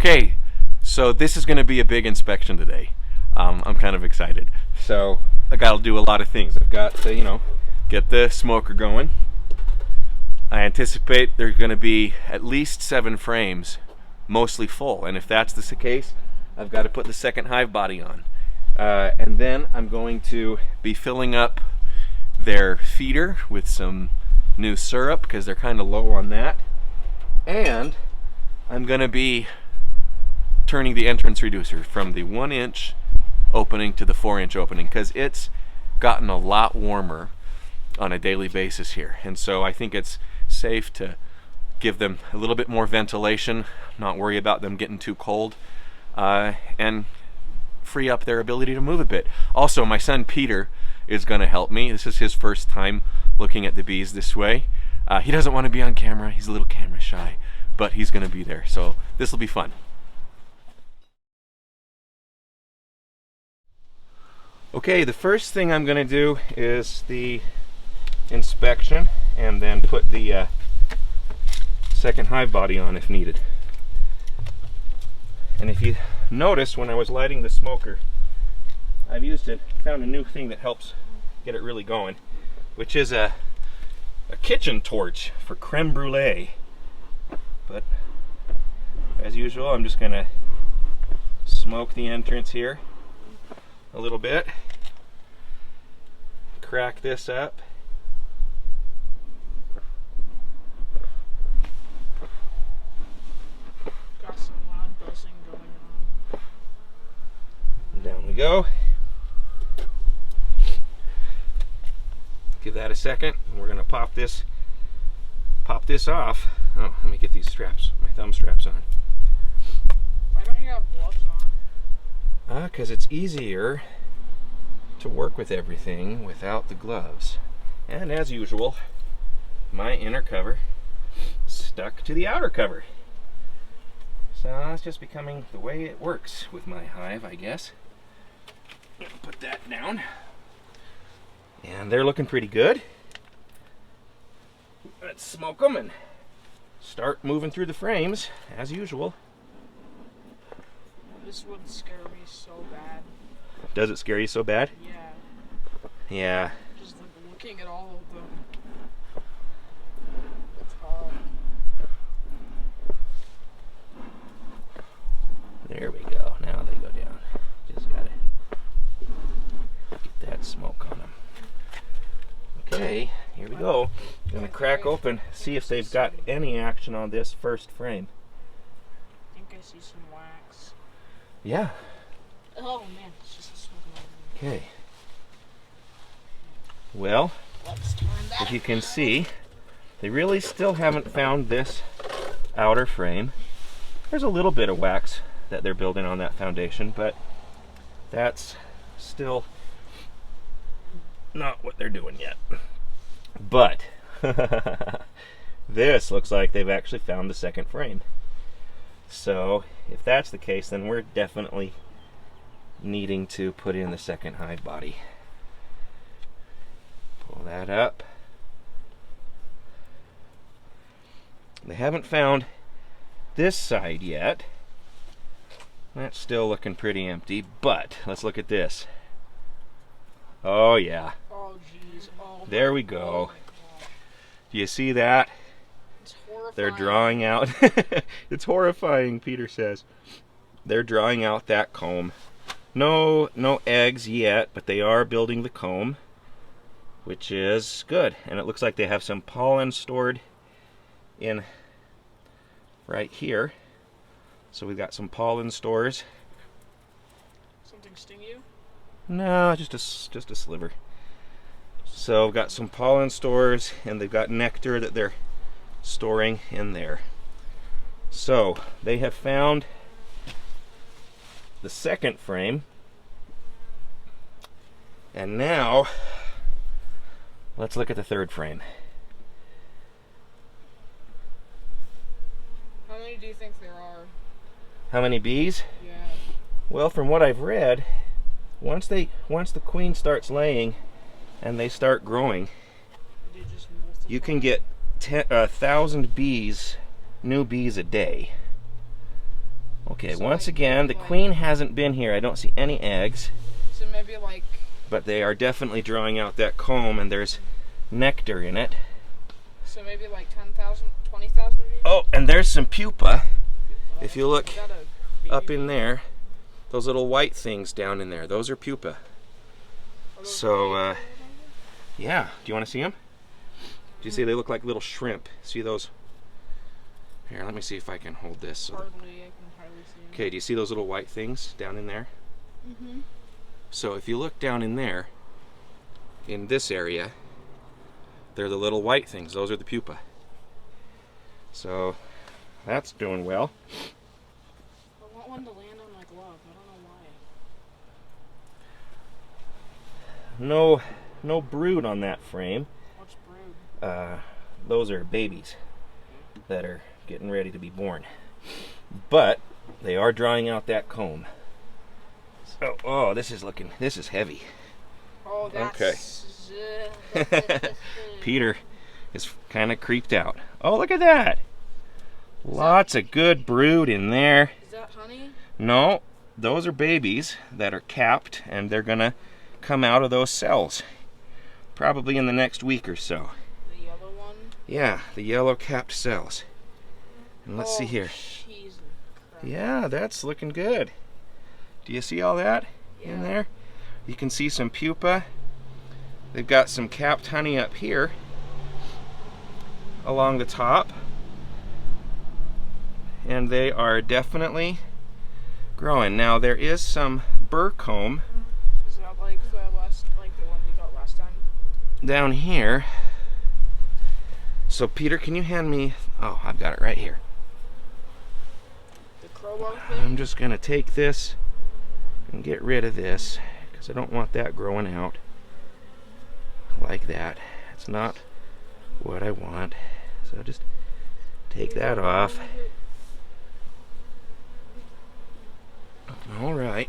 Okay, so this is going to be a big inspection today. I'm kind of excited. So I got to do a lot of things. I've got to, get the smoker going. I anticipate there's going to be at least 7 frames, mostly full. And if that's the case, I've got to put the second hive body on. And then I'm going to be filling up their feeder with some new syrup because they're kind of low on that. And I'm going to be turning the entrance reducer from the 1-inch opening to the 4-inch opening because it's gotten a lot warmer on a daily basis here. And so I think it's safe to give them a little bit more ventilation, not worry about them getting too cold, and free up their ability to move a bit. Also, my son Peter is going to help me. This is his first time looking at the bees this way. He doesn't want to be on camera. He's a little camera shy, but he's going to be there. So this will be fun. Okay, the first thing I'm going to do is the inspection and then put the second hive body on if needed. And if you notice, when I was lighting the smoker, I've found a new thing that helps get it really going, which is a kitchen torch for creme brulee. But as usual, I'm just going to smoke the entrance here a little bit, crack this up, got some loud buzzing going on. and down we go. Give that a second, and we're going to pop this off. Oh, let me get these straps, my thumb straps on. Why don't you have gloves on? Because it's easier to work with everything without the gloves. And as usual, my inner cover stuck to the outer cover. So that's just becoming the way it works with my hive, I guess. Put that down. And they're looking pretty good. Let's smoke them and start moving through the frames as usual. This would scare me so bad. Does it scare you so bad? Yeah. Yeah. Just like looking at all of them. There we go. Now they go down. Just gotta get that smoke on them. Okay, here we go. I'm gonna crack open, see if they've got any action on this first frame. I think I see some wax. Yeah. Oh man, it's just a smoke. Okay. Well, Let's turn that if you can see, they really still haven't found this outer frame. There's a little bit of wax that they're building on that foundation, but that's still not what they're doing yet. But this looks like they've actually found the second frame. So if that's the case, then we're definitely needing to put in the second hive body. Pull that up. They haven't found this side yet. That's still looking pretty empty, but let's look at this. Oh yeah. Oh jeez. Oh. There we go. Do you see that? It's horrifying. They're drawing out. It's horrifying, Peter says. They're drawing out that comb. No eggs yet, but they are building the comb, which is good. And it looks like they have some pollen stored in right here. So we've got some pollen stores. Something sting you? No, just a sliver. So we've got some pollen stores, and they've got nectar that they're storing in there. So they have found the second frame, and now let's look at the third frame. How many do you think there are? How many bees? Yeah. Well, from what I've read, once the queen starts laying and they start growing, They just multiply. you can get 1,000 bees, new bees a day. Okay, So, once like, again, the maybe, queen hasn't been here. I don't see any eggs, So maybe like. but they are definitely drawing out that comb, and there's nectar in it. So maybe like 10,000, 20,000 of these. Oh, and there's some pupa. If you look Is that a baby up in bee? there, those little white things down in there, those are pupa. Are those So, eggs or yeah. Do you want to see them? Do you see they look like little shrimp? See those? Here, let me see if I can hold this. whatever? Hardly, I can hardly see them. Okay, do you see those little white things down in there? Mm-hmm. So if you look down in there, in this area, they're the little white things. Those are the pupa. So that's doing well. I want one to land on my glove. I don't know why. No brood on that frame. What's brood? Those are babies that are getting ready to be born. But they are drawing out that comb. So, oh, this is heavy. Oh, that's. Peter is kind of creeped out. Oh, look at that. Lots of good brood in there. Is that honey? No, those are babies that are capped, and they're gonna come out of those cells probably in the next week or so. The yellow one? Yeah, the yellow capped cells. And let's see Oh, here. Jesus Christ. Yeah, that's looking good. Do you see all that in there? You can see some pupa. They've got some capped honey up here along the top. And they are definitely growing. Now there is some burr comb Is that like the one we got last time? down here. So Peter, can you hand me, oh, I've got it right here. The crowbar thing? I'm just gonna take this and get rid of this because I don't want that growing out like that. It's not what I want. So I'll just take that off. All right.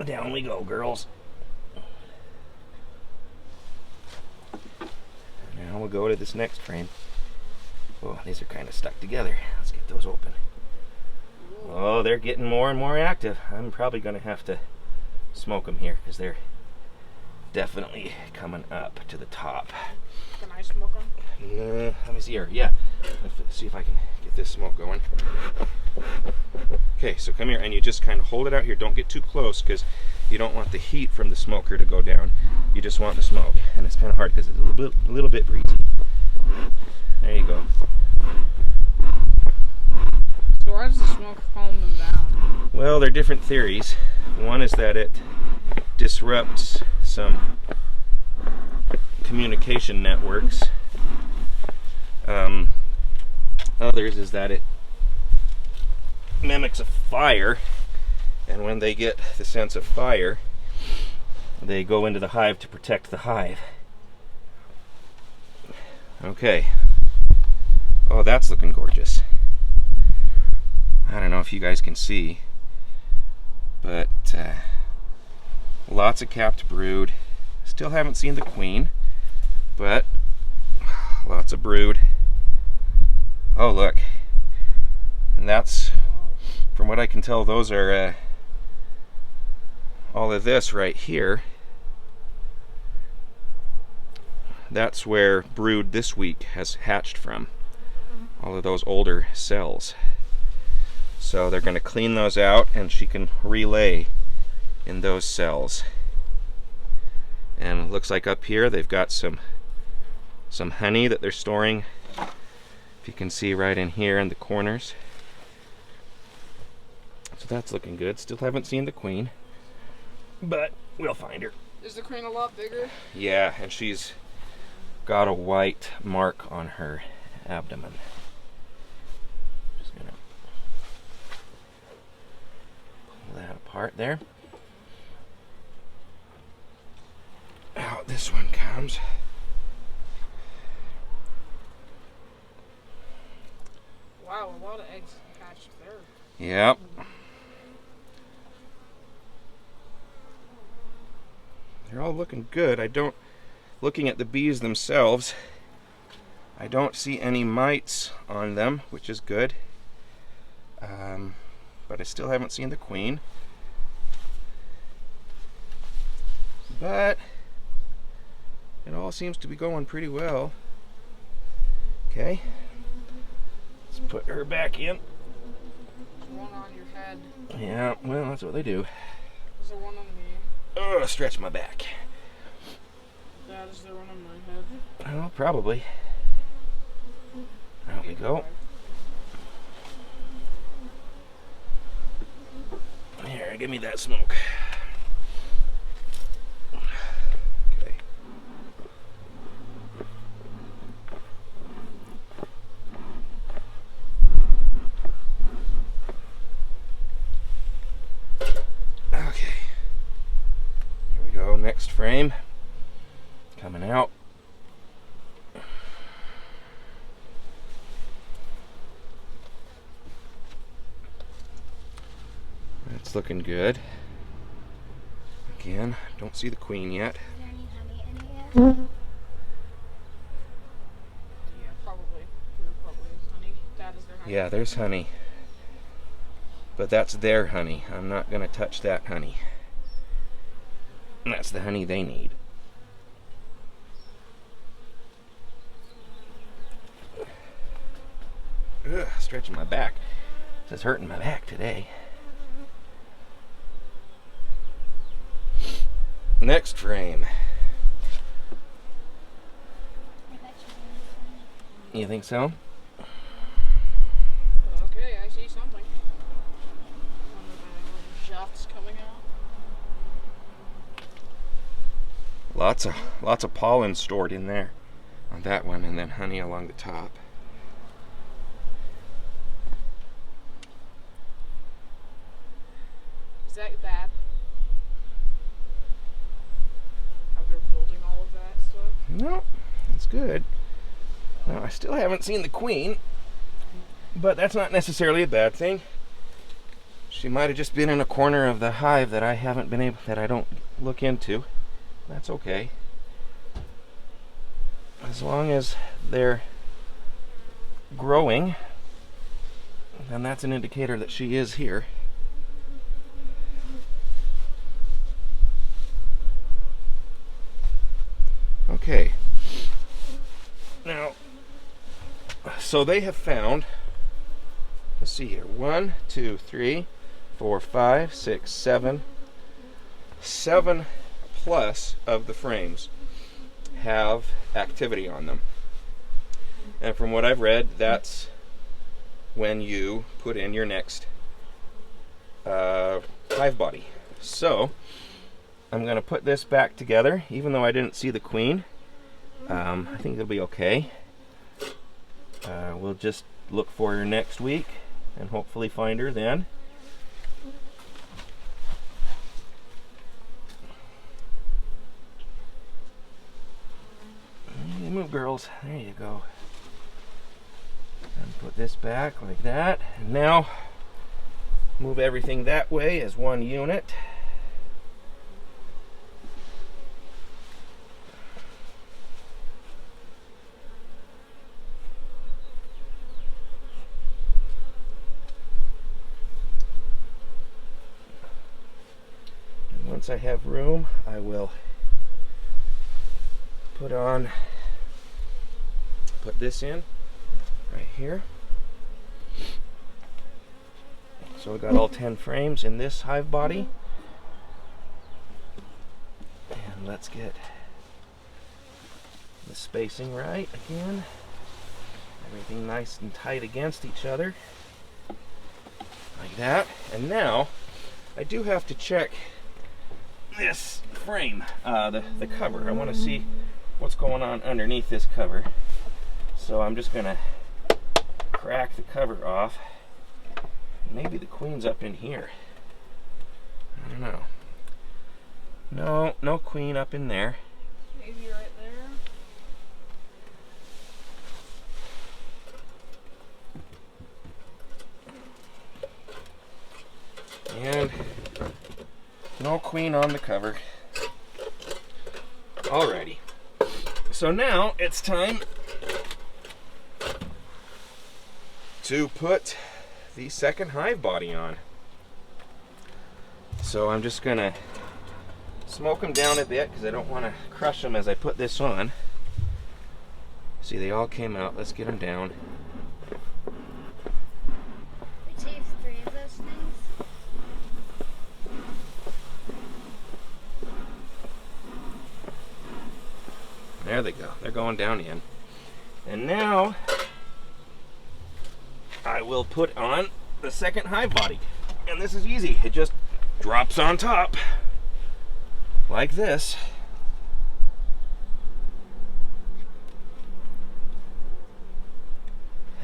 Down we go, girls. Now we'll go to this next frame. Oh, these are kind of stuck together. Let's get those open. Oh, they're getting more and more active. I'm probably going to have to smoke them here because they're definitely coming up to the top. Can I smoke them? Let me see here. Yeah. Let's see if I can get this smoke going. Okay, so come here and you just kind of hold it out here. Don't get too close because you don't want the heat from the smoker to go down. You just want the smoke. And it's kind of hard because it's a little bit breezy. There you go. So why does the smoke calm them down? Well, there are different theories. One is that it disrupts some communication networks. Others is that it mimics a fire, and when they get the sense of fire, they go into the hive to protect the hive. Okay. Oh, that's looking gorgeous. I don't know if you guys can see, but lots of capped brood. Still haven't seen the queen, but lots of brood. Oh, look. And that's, from what I can tell, those are all of this right here. That's where brood this week has hatched from. All of those older cells. So they're going to clean those out and she can relay in those cells. And it looks like up here they've got some honey that they're storing. If you can see right in here in the corners. So that's looking good. Still haven't seen the queen, but we'll find her. Is the queen a lot bigger? Yeah, and she's got a white mark on her abdomen. Just gonna pull that apart there. Out this one comes. Wow, a lot of eggs hatched there. Yep. They're all looking good. Looking at the bees themselves, I don't see any mites on them, which is good. But I still haven't seen the queen. But it all seems to be going pretty well. Okay, let's put her back in. There's one on your head. Yeah, well, that's what they do. Is there one on me? Oh, stretch my back. Dad, is there one on my head? Oh, probably. There we go. Here, give me that smoke. Okay. Okay. Here we go, next frame. Coming out. That's looking good. Again, don't see the queen yet. Is there any honey in it yet? Yeah, probably. There probably is honey. Dad, is there honey? Yeah, there's honey. But that's their honey. I'm not going to touch that honey. That's the honey they need. Ugh, stretching my back. This is hurting my back today. Next frame. I bet you You think so? Okay, I see something. One of the little jets coming out. Lots of pollen stored in there on that one, and then honey along the top. Is that bad? How they're building all of that stuff? No, that's good. Now, I still haven't seen the queen, but that's not necessarily a bad thing. She might have just been in a corner of the hive that I don't look into. That's okay. As long as they're growing, then that's an indicator that she is here. Okay. Now, so they have found, let's see here, 1, 2, 3, 4, 5, 6, 7 plus of the frames have activity on them. And from what I've read, that's when you put in your next hive body. So I'm going to put this back together, even though I didn't see the queen. I think it'll be okay. We'll just look for her next week and hopefully find her then. You move, girls. There you go. And put this back like that. And now move everything that way as one unit. And once I have room, I will put this in right here. So we got all 10 frames in this hive body. And let's get the spacing right again. Everything nice and tight against each other. Like that. And now I do have to check this frame, the cover. I want to see what's going on underneath this cover. So I'm just gonna crack the cover off. Maybe the queen's up in here. I don't know. No, no queen up in there. Maybe right there. And no queen on the cover. Alrighty. So now it's time to put the second hive body on. So I'm just gonna smoke them down a bit because I don't want to crush them as I put this on. See, they all came out. Let's get them down. We saved 3 of those things. There they go. They're going down in. And now I will put on the second hive body. And this is easy. It just drops on top like this.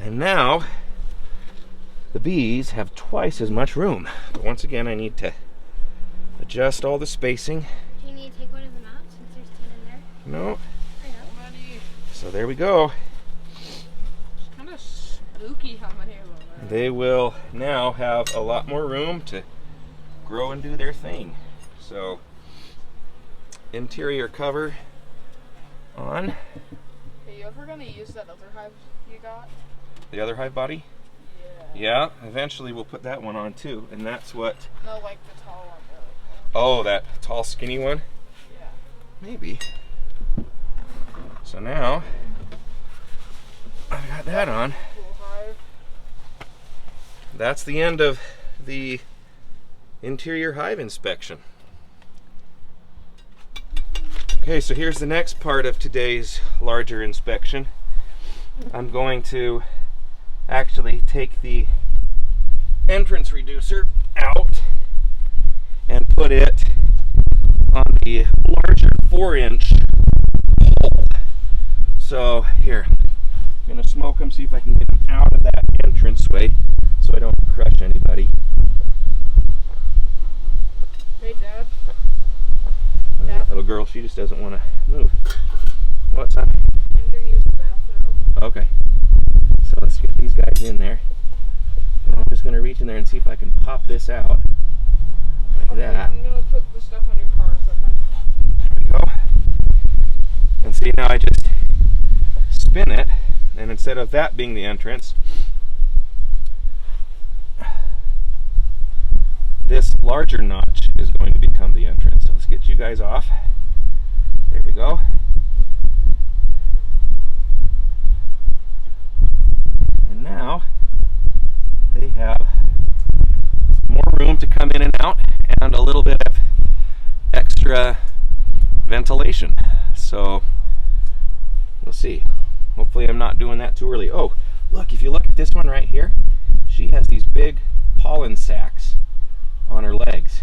And now the bees have twice as much room. But once again, I need to adjust all the spacing. Do you need to take one of them out since there's 10 in there? No. I know. Many. So there we go. It's kind of spooky how many of them are. They will now have a lot more room to grow and do their thing. So, interior cover on. Hey, you ever gonna use that other hive you got? The other hive body? Yeah. Yeah, eventually we'll put that one on too. And that's what, No, like the tall one. oh, that tall skinny one? Yeah. Maybe. So now, I've got that on. Cool hive. That's the end of the interior hive inspection. Okay, so here's the next part of today's larger inspection. I'm going to actually take the entrance reducer out and put it on the larger 4-inch hole. So here, I'm going to smoke them, see if I can get them out of that entranceway so I don't crush anybody. Hey, Dad. Little girl, she just doesn't want to move. What's that? I'm gonna use the bathroom. Okay. So let's get these guys in there. And I'm just going to reach in there and see if I can pop this out. Like Okay, that. I'm gonna put the stuff on your car so I can. There we go. And see, now I just spin it, and instead of that being the entrance, this larger notch is going to become the entrance. So let's get you guys off. There we go. And now they have more room to come in and out and a little bit of extra ventilation. So we'll see. Hopefully I'm not doing that too early. Oh, look, if you look at this one right here, she has these big pollen sacs on her legs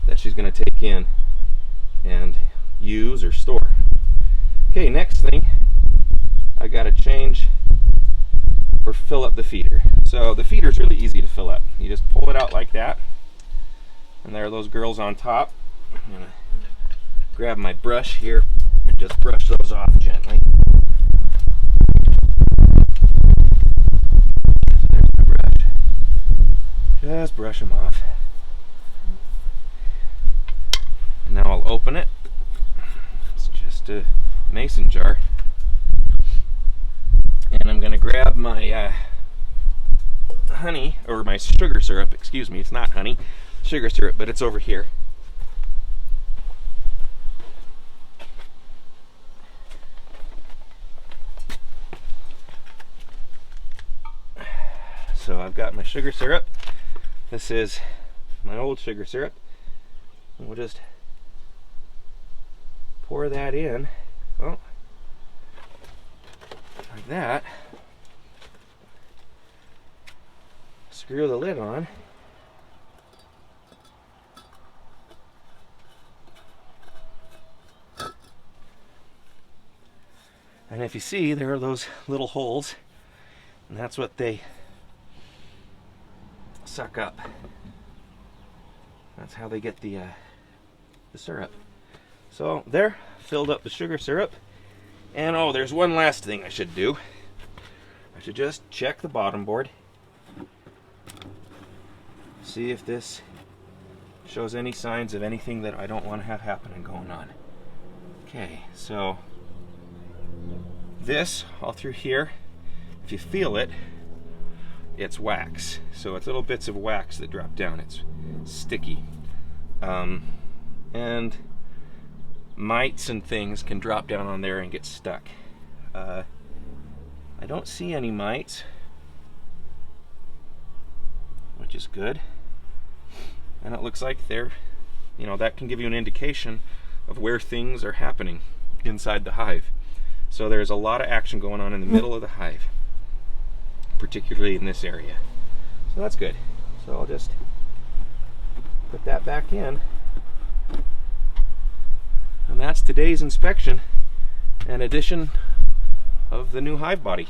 that she's going to take in and use or store. Okay, next thing, I got to change or fill up the feeder. So the feeder's really easy to fill up. You just pull it out like that, and there are those girls on top. I'm going to grab my brush here and just brush those off gently. There's my brush. Just brush them off. And now I'll open it. It's just a mason jar. And I'm going to grab my honey, or my sugar syrup, excuse me, it's not honey, sugar syrup, but it's over here. So I've got my sugar syrup. This is my old sugar syrup. And we'll just pour that in. Oh, like that. Screw the lid on. And if you see, there are those little holes, and that's what they suck up. That's how they get the syrup. So there, filled up the sugar syrup. And oh, there's one last thing I should do. I should just check the bottom board. See if this shows any signs of anything that I don't want to have happening going on. Okay, so this all through here, if you feel it, it's wax. So it's little bits of wax that drop down. It's sticky. And mites and things can drop down on there and get stuck. I don't see any mites, which is good. And it looks like they're, you know, that can give you an indication of where things are happening inside the hive. So there's a lot of action going on in the middle of the hive, particularly in this area. So that's good. So I'll just put that back in. And that's today's inspection and addition of the new hive body.